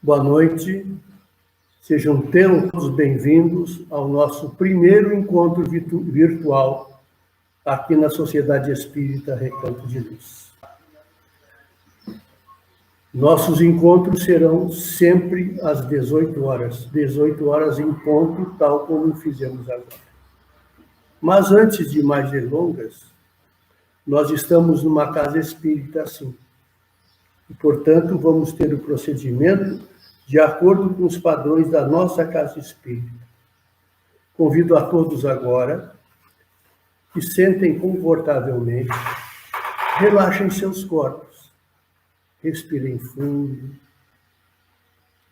Boa noite, sejam todos bem-vindos ao nosso primeiro encontro virtual aqui na Sociedade Espírita Recanto de Luz. Nossos encontros serão sempre às 18 horas em ponto, tal como fizemos agora. Mas antes de mais delongas, nós estamos numa casa espírita assim. E, portanto, vamos ter o procedimento de acordo com os padrões da nossa casa espírita. Convido a todos agora que sentem confortavelmente, relaxem seus corpos, respirem fundo,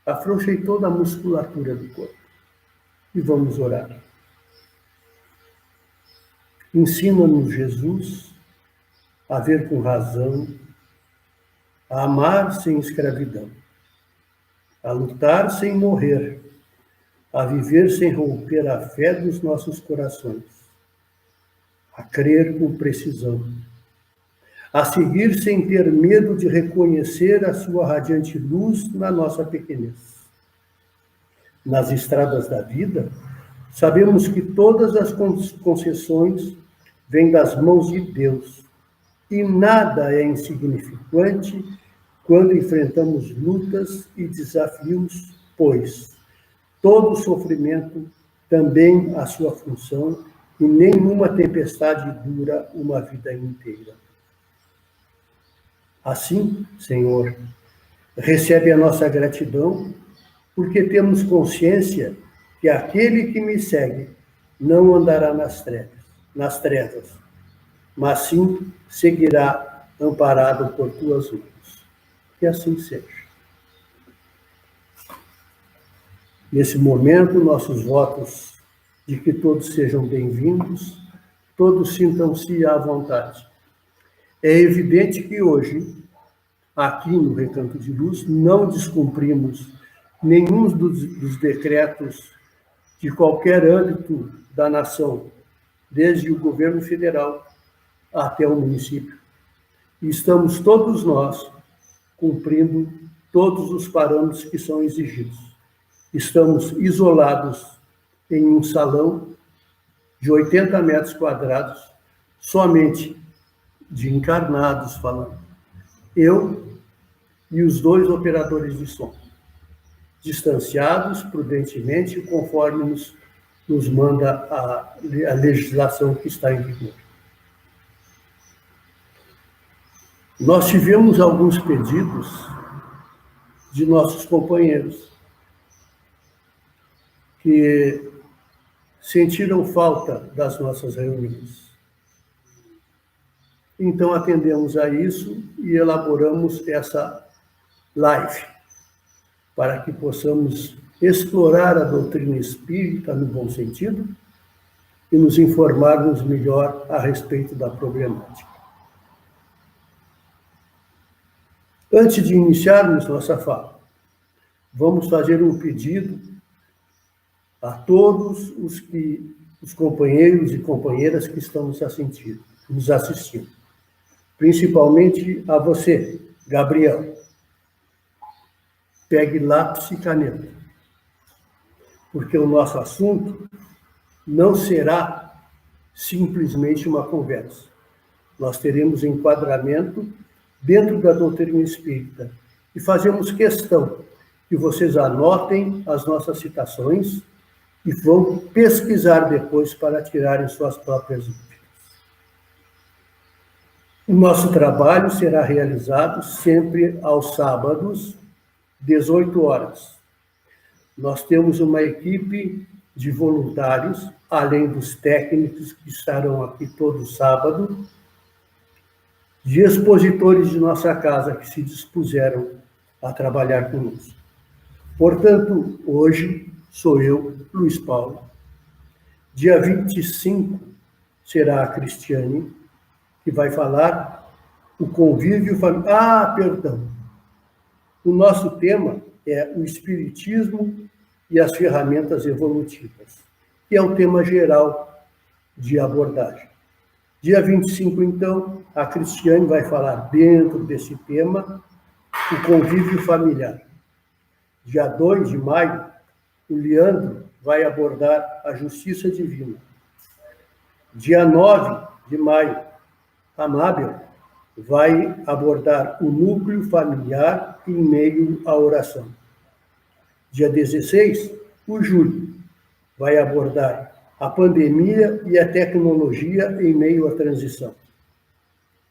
afrouxem toda a musculatura do corpo e vamos orar. Ensina-nos, Jesus, a ver com razão, a amar sem escravidão, a lutar sem morrer, a viver sem romper a fé dos nossos corações, a crer com precisão, a seguir sem ter medo de reconhecer a sua radiante luz na nossa pequenez. Nas estradas da vida, sabemos que todas as concessões vêm das mãos de Deus, e nada é insignificante quando enfrentamos lutas e desafios, pois todo sofrimento também a sua função e nenhuma tempestade dura uma vida inteira. Assim, Senhor, recebe a nossa gratidão, porque temos consciência que aquele que me segue não andará nas trevas, mas sim seguirá amparado por tuas mãos. Que assim seja. Nesse momento, nossos votos de que todos sejam bem-vindos, todos sintam-se à vontade. É evidente que hoje, aqui no Recanto de Luz, não descumprimos nenhum dos decretos de qualquer âmbito da nação, desde o governo federal até o município. E estamos todos nós cumprindo todos os parâmetros que são exigidos. Estamos isolados em um salão de 80 metros quadrados, somente de encarnados falando. Eu e os 2 operadores de som, distanciados prudentemente, conforme nos manda a legislação que está em vigor. Nós tivemos alguns pedidos de nossos companheiros que sentiram falta das nossas reuniões. Então, atendemos a isso e elaboramos essa live para que possamos explorar a doutrina espírita no bom sentido e nos informarmos melhor a respeito da problemática. Antes de iniciarmos nossa fala, vamos fazer um pedido a todos os companheiros e companheiras que estão nos assistindo. Principalmente a você, Gabriel. Pegue lápis e caneta, porque o nosso assunto não será simplesmente uma conversa. Nós teremos enquadramento dentro da doutrina espírita e fazemos questão que vocês anotem as nossas citações e vão pesquisar depois para tirarem suas próprias dúvidas. O nosso trabalho será realizado sempre aos sábados, 18 horas. Nós temos uma equipe de voluntários, além dos técnicos que estarão aqui todo sábado, de expositores de nossa casa que se dispuseram a trabalhar conosco. Portanto, hoje sou eu, Luiz Paulo. Dia 25 será a Cristiane, que vai falar o convívio familiar. Perdão. O nosso tema é o Espiritismo e as ferramentas evolutivas, que é o tema geral de abordagem. Dia 25, então, a Cristiane vai falar dentro desse tema o convívio familiar. Dia 2 de maio, o Leandro vai abordar a justiça divina. Dia 9 de maio, a Mábel vai abordar o núcleo familiar em meio à oração. Dia 16, o Júlio vai abordar a pandemia e a tecnologia em meio à transição.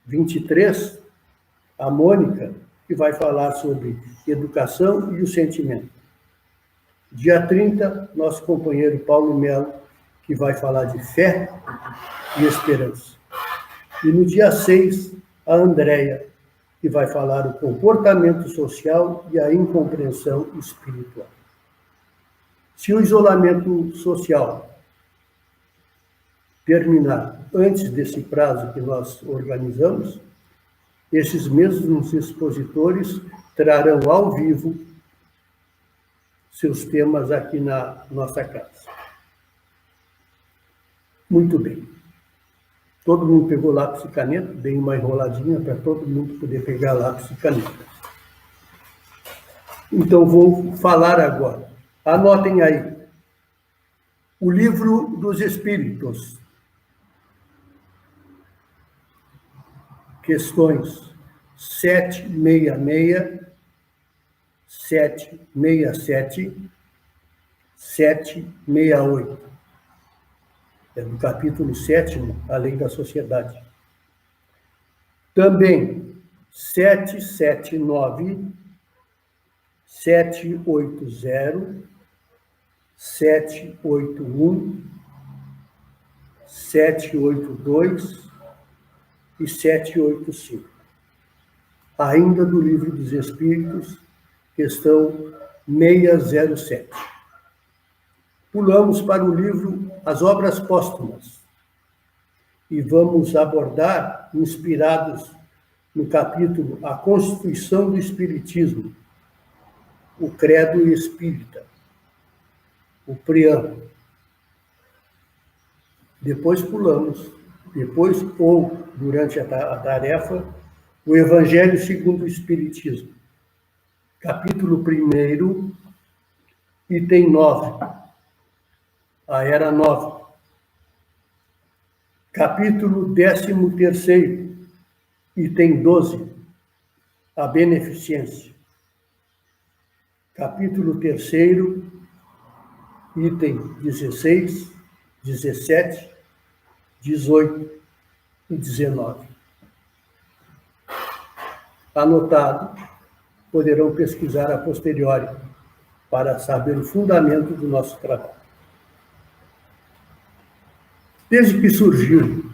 23, a Mônica, que vai falar sobre educação e o sentimento. Dia 30, nosso companheiro Paulo Melo, que vai falar de fé e esperança. E no dia 6, a Andréia, que vai falar o comportamento social e a incompreensão espiritual. Se o isolamento social terminar antes desse prazo que nós organizamos, esses mesmos expositores trarão ao vivo seus temas aqui na nossa casa. Muito bem. Todo mundo pegou lápis e caneta, dei uma enroladinha para todo mundo poder pegar lápis e caneta. Então, vou falar agora. Anotem aí. O Livro dos Espíritos. Questões 766, 767, 768. É do capítulo 7º, A Lei da Sociedade. Também 779, 780, 781, 782 e 785. Ainda do Livro dos Espíritos, questão 607. Pulamos para o livro As Obras Póstumas e vamos abordar, inspirados no capítulo A Constituição do Espiritismo, o Credo Espírita, o preâmbulo. Depois pulamos, ou durante a tarefa, o Evangelho segundo o Espiritismo, capítulo 1, item 9, a Era Nova. Capítulo 13º, item 12, a Beneficência. Capítulo 3º, item 16, 17, 18 e 19. Anotado, poderão pesquisar a posteriori para saber o fundamento do nosso trabalho. Desde que surgiu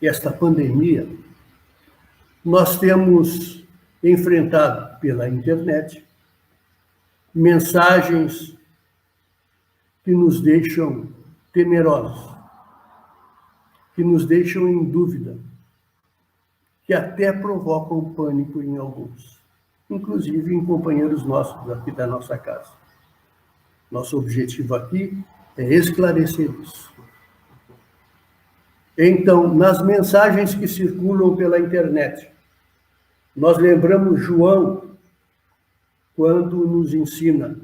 esta pandemia, nós temos enfrentado pela internet mensagens que nos deixam temerosos, que nos deixam em dúvida, que até provocam pânico em alguns, inclusive em companheiros nossos aqui da nossa casa. Nosso objetivo aqui é esclarecer isso. Então, nas mensagens que circulam pela internet, nós lembramos João quando nos ensina: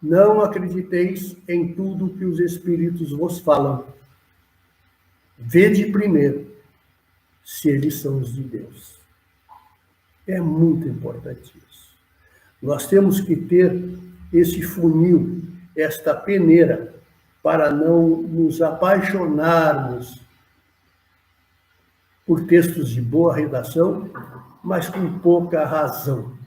não acrediteis em tudo que os espíritos vos falam. Vede primeiro se eles são os de Deus. É muito importante isso. Nós temos que ter esse funil, esta peneira, para não nos apaixonarmos por textos de boa redação, mas com pouca razão.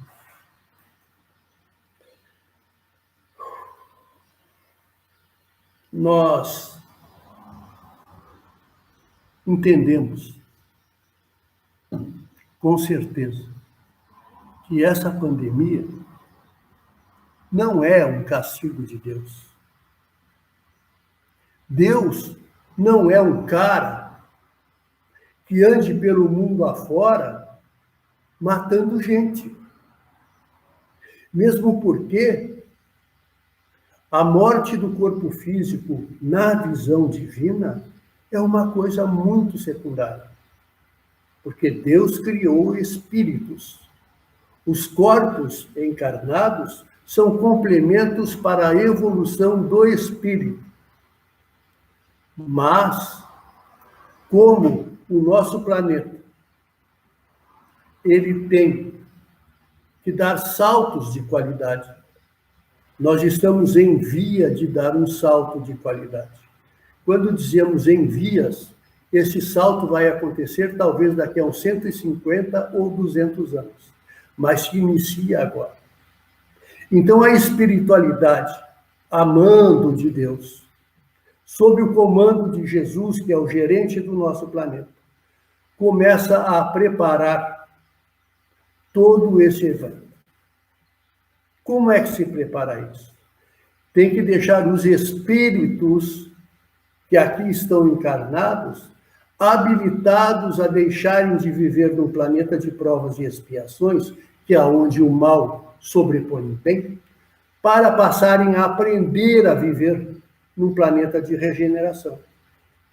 Nós entendemos, com certeza, que essa pandemia não é um castigo de Deus. Deus não é um cara que ande pelo mundo afora matando gente. Mesmo porque a morte do corpo físico, na visão divina, é uma coisa muito secundária. Porque Deus criou espíritos. Os corpos encarnados são complementos para a evolução do espírito. Mas, como o nosso planeta, ele tem que dar saltos de qualidade, nós estamos em via de dar um salto de qualidade. Quando dizemos em vias, esse salto vai acontecer talvez daqui a uns 150 ou 200 anos, mas se inicia agora. Então, a espiritualidade, amando de Deus, sob o comando de Jesus, que é o gerente do nosso planeta, começa a preparar todo esse evento. Como é que se prepara isso? Tem que deixar os espíritos que aqui estão encarnados habilitados a deixarem de viver num planeta de provas e expiações, que é onde o mal sobrepõe o bem, para passarem a aprender a viver num planeta de regeneração.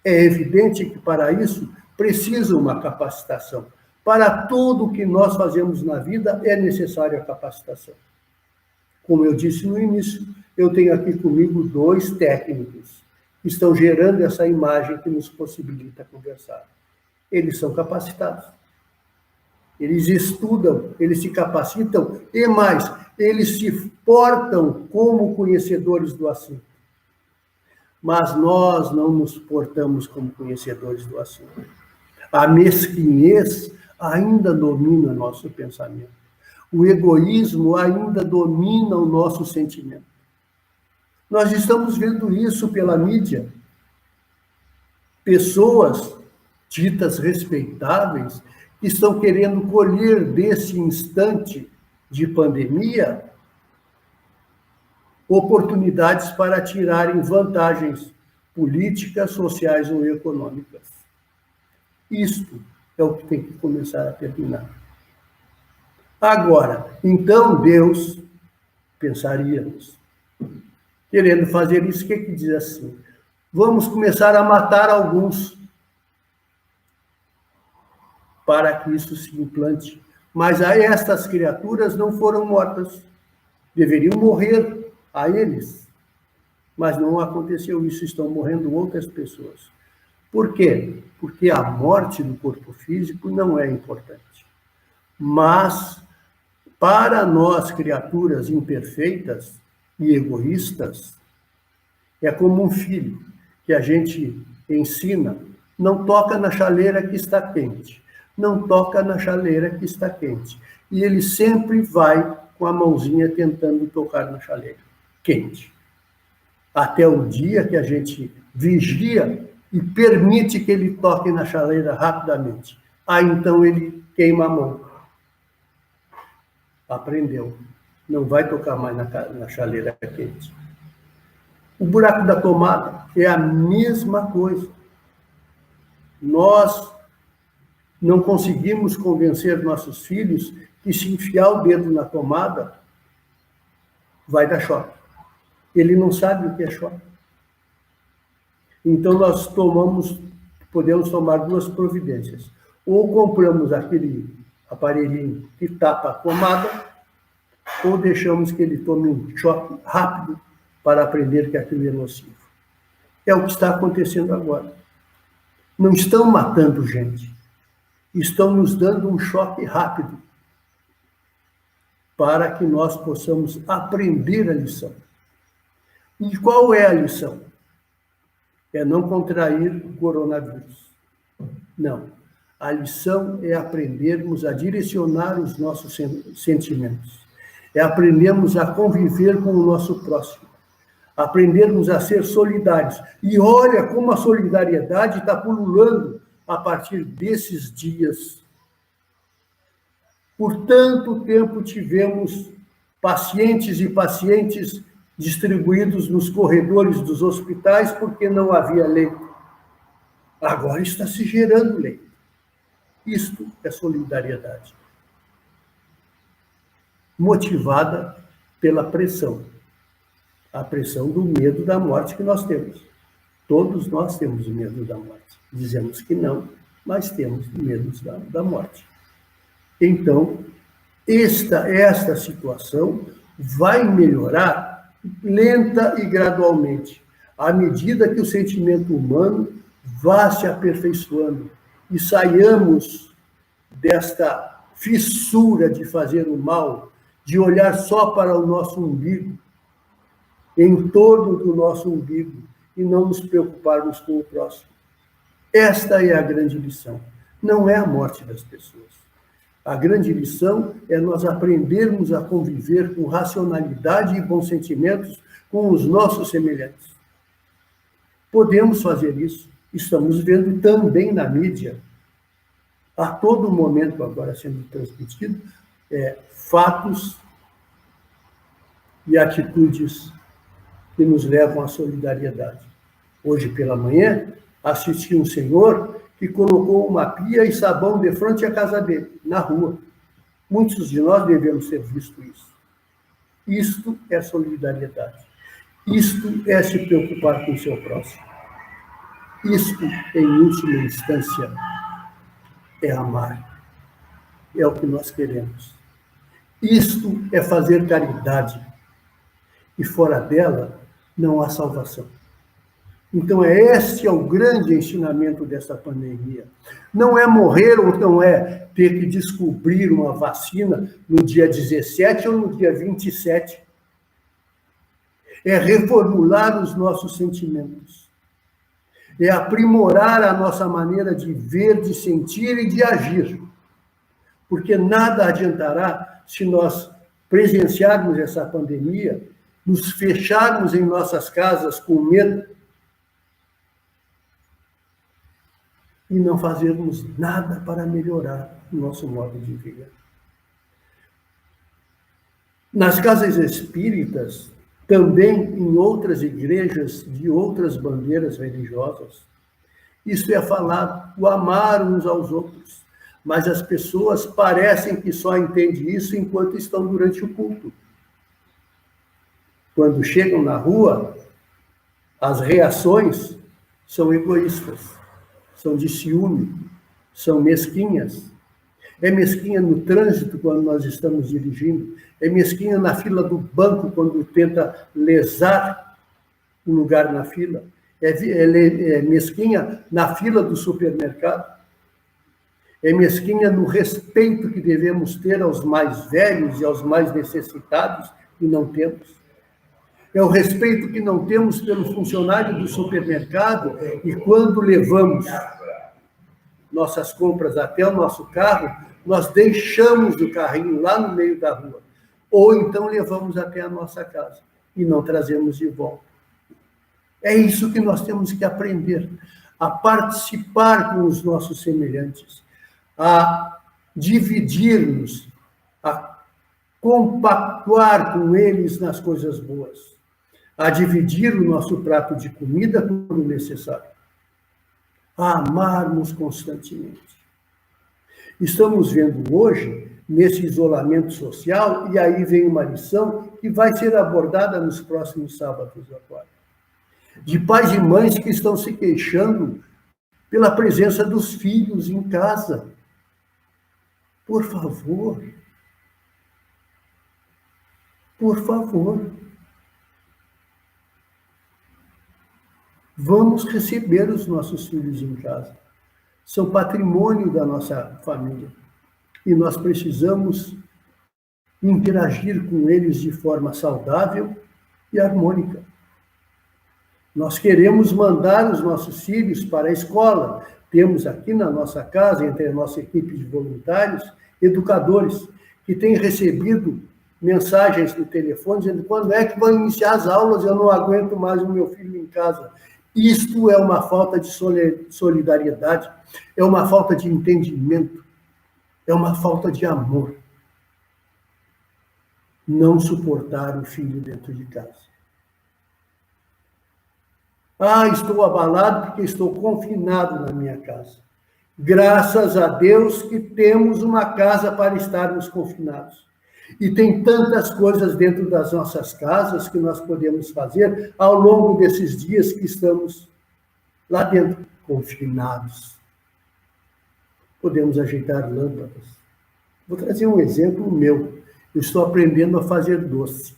É evidente que para isso precisa uma capacitação. Para tudo que nós fazemos na vida é necessária a capacitação. Como eu disse no início, eu tenho aqui comigo 2 técnicos que estão gerando essa imagem que nos possibilita conversar. Eles são capacitados. Eles estudam, eles se capacitam e mais, eles se portam como conhecedores do assunto. Mas nós não nos portamos como conhecedores do assunto. A mesquinhez ainda domina nosso pensamento. O egoísmo ainda domina o nosso sentimento. Nós estamos vendo isso pela mídia. Pessoas ditas respeitáveis que estão querendo colher desse instante de pandemia oportunidades para tirarem vantagens políticas, sociais ou econômicas. Isto é o que tem que começar a terminar. Agora, então Deus, pensaríamos, querendo fazer isso, o que diz assim? Vamos começar a matar alguns para que isso se implante. Mas a estas criaturas não foram mortas. Deveriam morrer a eles. Mas não aconteceu isso, estão morrendo outras pessoas. Por quê? Porque a morte do corpo físico não é importante. Mas, para nós, criaturas imperfeitas e egoístas, é como um filho que a gente ensina, não toca na chaleira que está quente, não toca na chaleira que está quente. E ele sempre vai com a mãozinha tentando tocar na chaleira quente. Até o dia que a gente vigia e permite que ele toque na chaleira rapidamente. Aí então ele queima a mão. Aprendeu. Não vai tocar mais na chaleira quente. O buraco da tomada é a mesma coisa. Nós não conseguimos convencer nossos filhos que se enfiar o dedo na tomada, vai dar choque. Ele não sabe o que é choque. Então, nós podemos tomar 2 providências. Ou compramos aquele aparelhinho que tapa a tomada, ou deixamos que ele tome um choque rápido para aprender que aquilo é nocivo. É o que está acontecendo agora. Não estão matando gente. Estão nos dando um choque rápido para que nós possamos aprender a lição. E qual é a lição? É não contrair o coronavírus. Não. A lição é aprendermos a direcionar os nossos sentimentos. É aprendermos a conviver com o nosso próximo. Aprendermos a ser solidários. E olha como a solidariedade está pululando a partir desses dias. Por tanto tempo tivemos pacientes e pacientes distribuídos nos corredores dos hospitais porque não havia leito. Agora está se gerando leito. Isto é solidariedade. Motivada pela pressão. A pressão do medo da morte que nós temos. Todos nós temos medo da morte. Dizemos que não, mas temos medo da morte. Então, Esta situação vai melhorar lenta e gradualmente, à medida que o sentimento humano vá se aperfeiçoando e saiamos desta fissura de fazer o mal, de olhar só para o nosso umbigo, em torno do nosso umbigo, e não nos preocuparmos com o próximo. Esta é a grande lição. Não é a morte das pessoas. A grande lição é nós aprendermos a conviver com racionalidade e bons sentimentos com os nossos semelhantes. Podemos fazer isso. Estamos vendo também na mídia, a todo momento agora sendo transmitido, fatos e atitudes que nos levam à solidariedade. Hoje pela manhã, assisti um senhor que colocou uma pia e sabão de frente à casa dele, na rua. Muitos de nós devemos ter visto isso. Isto é solidariedade. Isto é se preocupar com o seu próximo. Isto, em última instância, é amar. É o que nós queremos. Isto é fazer caridade. E fora dela, não há salvação. Então, este é o grande ensinamento desta pandemia. Não é morrer ou não é ter que descobrir uma vacina no dia 17 ou no dia 27. É reformular os nossos sentimentos. É aprimorar a nossa maneira de ver, de sentir e de agir. Porque nada adiantará se nós presenciarmos essa pandemia, nos fecharmos em nossas casas com medo, e não fazermos nada para melhorar o nosso modo de vida. Nas casas espíritas, também em outras igrejas de outras bandeiras religiosas, isso é falar o amar uns aos outros, mas as pessoas parecem que só entendem isso enquanto estão durante o culto. Quando chegam na rua, as reações são egoístas. São de ciúme, são mesquinhas. É mesquinha no trânsito quando nós estamos dirigindo, é mesquinha na fila do banco quando tenta lesar o lugar na fila, é mesquinha na fila do supermercado, é mesquinha no respeito que devemos ter aos mais velhos e aos mais necessitados e não temos. É o respeito que não temos pelo funcionário do supermercado e quando levamos nossas compras até o nosso carro, nós deixamos o carrinho lá no meio da rua. Ou então levamos até a nossa casa e não trazemos de volta. É isso que nós temos que aprender, a participar com os nossos semelhantes, a dividirmos, a compactuar com eles nas coisas boas, a dividir o nosso prato de comida quando necessário, a amarmos constantemente. Estamos vendo hoje, nesse isolamento social, e aí vem uma lição que vai ser abordada nos próximos sábados agora, de pais e mães que estão se queixando pela presença dos filhos em casa. Por favor. Por favor. Vamos receber os nossos filhos em casa. São patrimônio da nossa família. E nós precisamos interagir com eles de forma saudável e harmônica. Nós queremos mandar os nossos filhos para a escola. Temos aqui na nossa casa, entre a nossa equipe de voluntários, educadores que têm recebido mensagens no telefone dizendo: quando é que vão iniciar as aulas? Eu não aguento mais o meu filho em casa. Isto é uma falta de solidariedade, é uma falta de entendimento, é uma falta de amor. Não suportar o filho dentro de casa. Estou abalado porque estou confinado na minha casa. Graças a Deus que temos uma casa para estarmos confinados. E tem tantas coisas dentro das nossas casas que nós podemos fazer ao longo desses dias que estamos lá dentro, confinados. Podemos ajeitar lâmpadas, Vou trazer um exemplo meu. Eu estou aprendendo a fazer doce.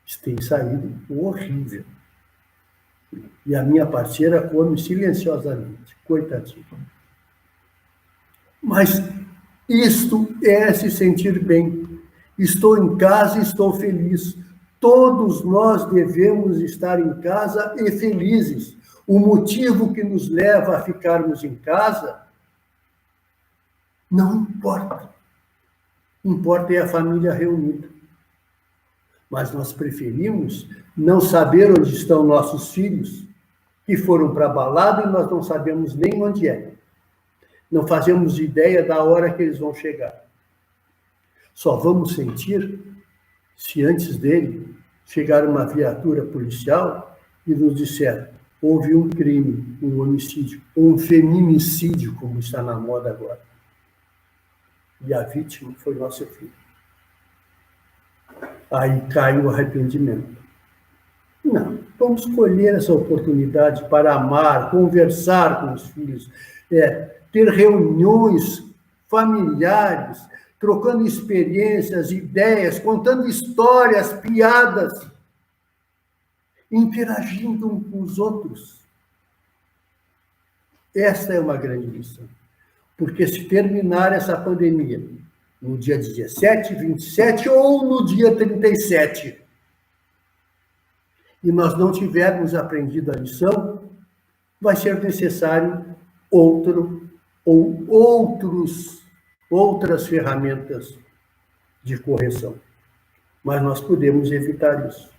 Isso tem saído horrível. E a minha parceira come silenciosamente. Coitadinha. Mas isto é se sentir bem. Estou em casa e estou feliz. Todos nós devemos estar em casa e felizes. O motivo que nos leva a ficarmos em casa não importa. Importa é a família reunida. Mas nós preferimos não saber onde estão nossos filhos, que foram para a balada e nós não sabemos nem onde é. Não fazemos ideia da hora que eles vão chegar. Só vamos sentir se antes dele chegar uma viatura policial e nos disser: houve um crime, um homicídio, ou um feminicídio, como está na moda agora. E a vítima foi nosso filho. Aí cai o arrependimento. Não, vamos escolher essa oportunidade para amar, conversar com os filhos, ter reuniões familiares, trocando experiências, ideias, contando histórias, piadas, interagindo uns com os outros. Esta é uma grande lição. Porque se terminar essa pandemia no dia 17, 27 ou no dia 37, e nós não tivermos aprendido a lição, vai ser necessário outras ferramentas de correção. Mas nós podemos evitar isso.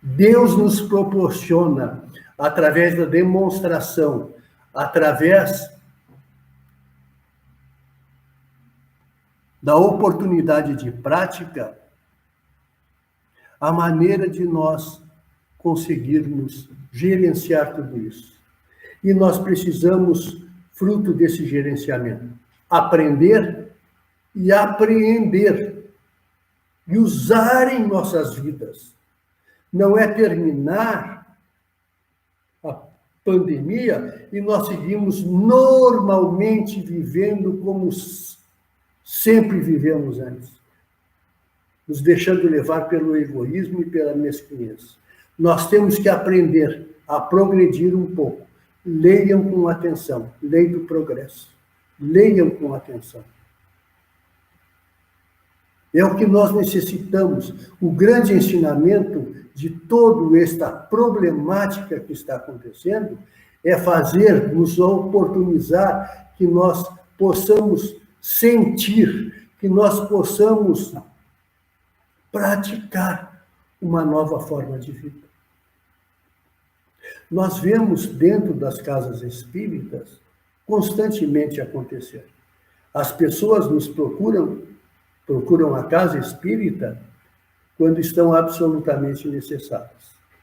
Deus nos proporciona, através da demonstração, através da oportunidade de prática, a maneira de nós conseguirmos gerenciar tudo isso. E nós precisamos, fruto desse gerenciamento, aprender e apreender e usar em nossas vidas. Não é terminar a pandemia e nós seguimos normalmente vivendo como sempre vivemos antes, nos deixando levar pelo egoísmo e pela mesquinhez. Nós temos que aprender a progredir um pouco. Leiam com atenção, Lei do Progresso. Leiam com atenção. É o que nós necessitamos. O grande ensinamento de toda esta problemática que está acontecendo é fazer, nos oportunizar que nós possamos sentir, que nós possamos praticar uma nova forma de vida. Nós vemos dentro das casas espíritas constantemente acontecer. As pessoas nos procuram a casa espírita quando estão absolutamente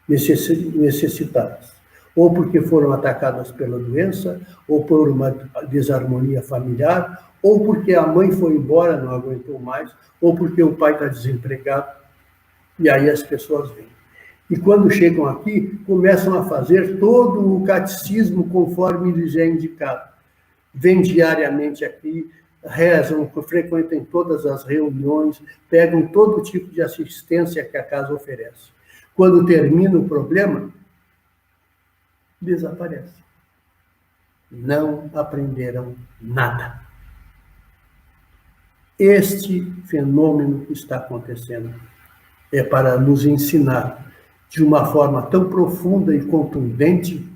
necessitadas. Ou porque foram atacadas pela doença, ou por uma desarmonia familiar, ou porque a mãe foi embora, não aguentou mais, ou porque o pai está desempregado. E aí as pessoas vêm. E quando chegam aqui, começam a fazer todo o catecismo conforme lhes é indicado. Vêm diariamente aqui, rezam, frequentam todas as reuniões, pegam todo tipo de assistência que a casa oferece. Quando termina o problema, desaparece. Não aprenderam nada. Este fenômeno que está acontecendo é para nos ensinar de uma forma tão profunda e contundente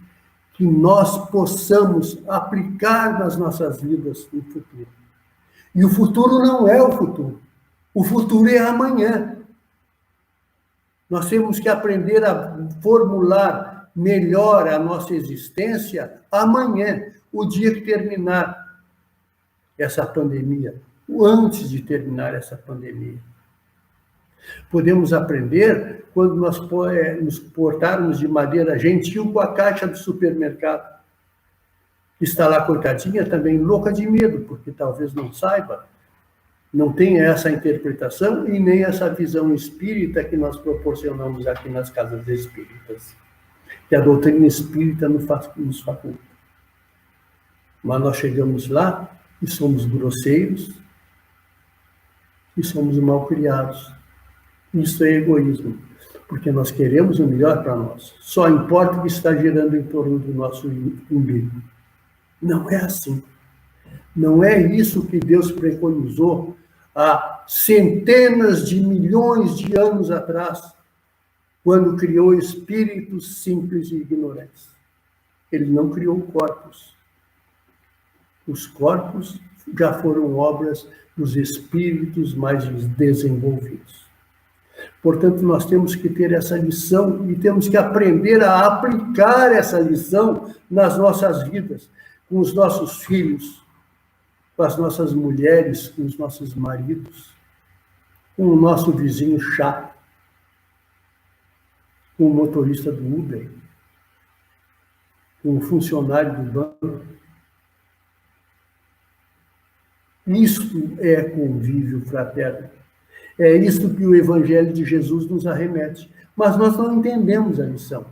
que nós possamos aplicar nas nossas vidas no futuro. E o futuro não é o futuro. O futuro é amanhã. Nós temos que aprender a formular melhor a nossa existência amanhã, o dia que terminar essa pandemia, antes de terminar essa pandemia. Podemos aprender quando nós nos portarmos de maneira gentil com a caixa do supermercado. Está lá, coitadinha, também louca de medo, porque talvez não saiba, não tenha essa interpretação e nem essa visão espírita que nós proporcionamos aqui nas casas espíritas, que a doutrina espírita nos faculta. Mas nós chegamos lá e somos grosseiros, e somos mal criados. Isso é egoísmo, porque nós queremos o melhor para nós. Só importa o que está girando em torno do nosso umbigo. Não é assim. Não é isso que Deus preconizou há centenas de milhões de anos atrás, quando criou espíritos simples e ignorantes. Ele não criou corpos. Os corpos já foram obras dos espíritos mais desenvolvidos. Portanto, nós temos que ter essa lição e temos que aprender a aplicar essa lição nas nossas vidas, com os nossos filhos, com as nossas mulheres, com os nossos maridos, com o nosso vizinho chato, com o motorista do Uber, com o funcionário do banco. Isto é convívio fraterno. É isto que o Evangelho de Jesus nos arremete. Mas nós não entendemos a lição.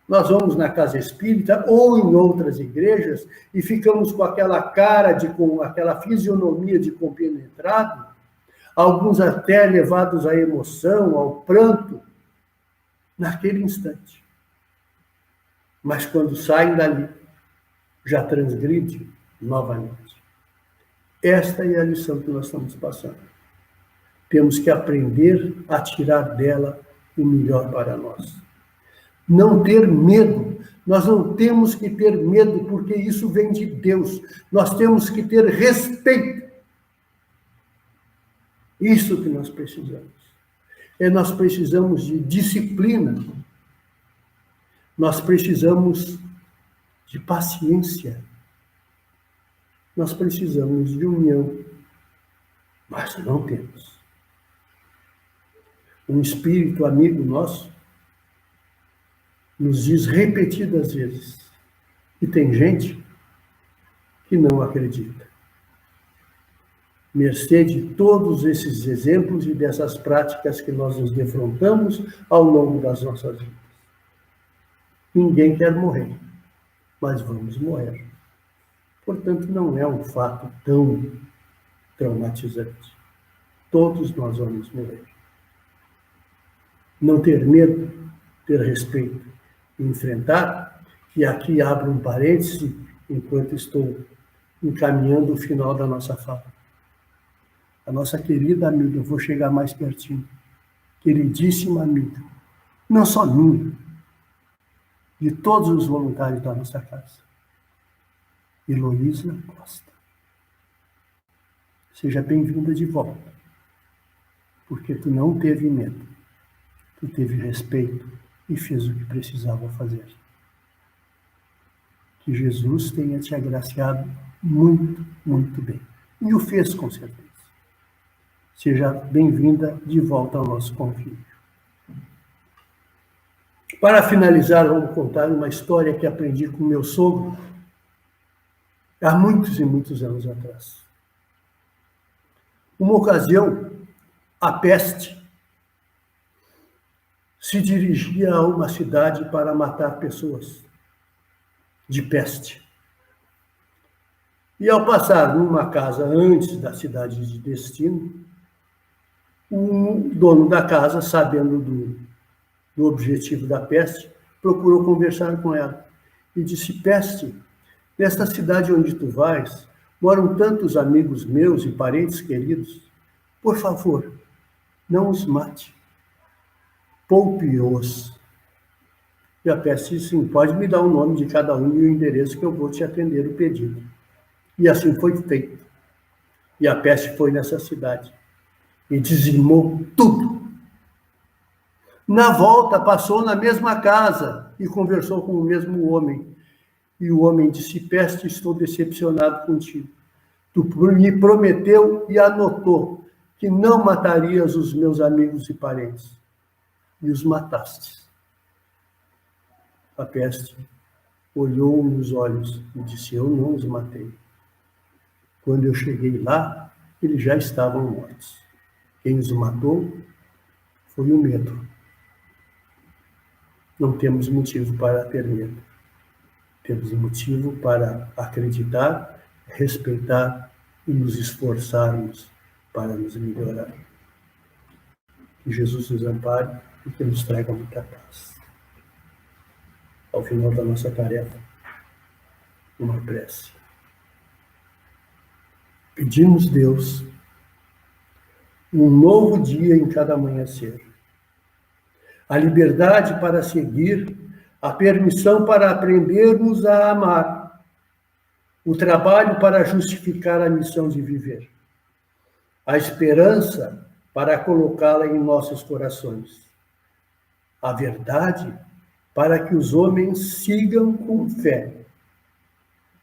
Nós vamos na casa espírita ou em outras igrejas e ficamos com aquela cara, com aquela fisionomia de compenetrado, alguns até levados à emoção, ao pranto, naquele instante. Mas quando saem dali, já transgride novamente. Esta é a lição que nós estamos passando. Temos que aprender a tirar dela o melhor para nós. Não ter medo. Nós não temos que ter medo, porque isso vem de Deus. Nós temos que ter respeito. Isso que nós precisamos. Nós precisamos de disciplina. Nós precisamos de paciência. Nós precisamos de união. Mas não temos. Um espírito amigo nosso nos diz repetidas vezes, e tem gente que não acredita. Mercê de todos esses exemplos e dessas práticas que nós nos defrontamos ao longo das nossas vidas. Ninguém quer morrer, mas vamos morrer. Portanto, não é um fato tão traumatizante. Todos nós vamos morrer. Não ter medo, ter respeito e enfrentar, e aqui abro um parêntese, enquanto estou encaminhando o final da nossa fala. A nossa querida amiga, eu vou chegar mais pertinho, queridíssima amiga, não só minha, de todos os voluntários da nossa casa, Heloísa Costa. Seja bem-vinda de volta, porque tu não teve medo, tu teve respeito e fez o que precisava fazer. Que Jesus tenha te agraciado muito, muito bem. E o fez com certeza. Seja bem-vinda de volta ao nosso convívio. Para finalizar, vamos contar uma história que aprendi com meu sogro há muitos e muitos anos atrás. Uma ocasião, a peste se dirigia a uma cidade para matar pessoas de peste. E ao passar numa casa antes da cidade de destino, o dono da casa, sabendo do objetivo da peste, procurou conversar com ela e disse: Peste, nesta cidade onde tu vais, moram tantos amigos meus e parentes queridos. Por favor, não os mate. Poupe-os. E a peste disse: sim, pode me dar o nome de cada um e o endereço que eu vou te atender o pedido. E assim foi feito. E a peste foi nessa cidade e dizimou tudo. Na volta, passou na mesma casa e conversou com o mesmo homem. E o homem disse: Peste, estou decepcionado contigo. Tu me prometeu e anotou que não matarias os meus amigos e parentes. E os mataste. A peste olhou nos olhos e disse: eu não os matei. Quando eu cheguei lá, eles já estavam mortos. Quem os matou foi o medo. Não temos motivo para ter medo. Temos motivo para acreditar, respeitar e nos esforçarmos para nos melhorar. Que Jesus nos ampare e que nos traga muita paz. Ao final da nossa tarefa, uma prece. Pedimos, Deus, um novo dia em cada amanhecer, a liberdade para seguir, a permissão para aprendermos a amar, o trabalho para justificar a missão de viver, a esperança para colocá-la em nossos corações, a verdade para que os homens sigam com fé,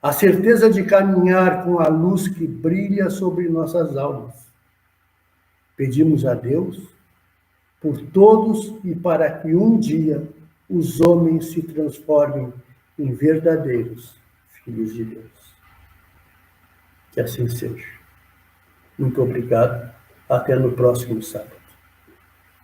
a certeza de caminhar com a luz que brilha sobre nossas almas. Pedimos a Deus por todos e para que um dia os homens se transformem em verdadeiros filhos de Deus. Que assim seja. Muito obrigado. Até no próximo sábado.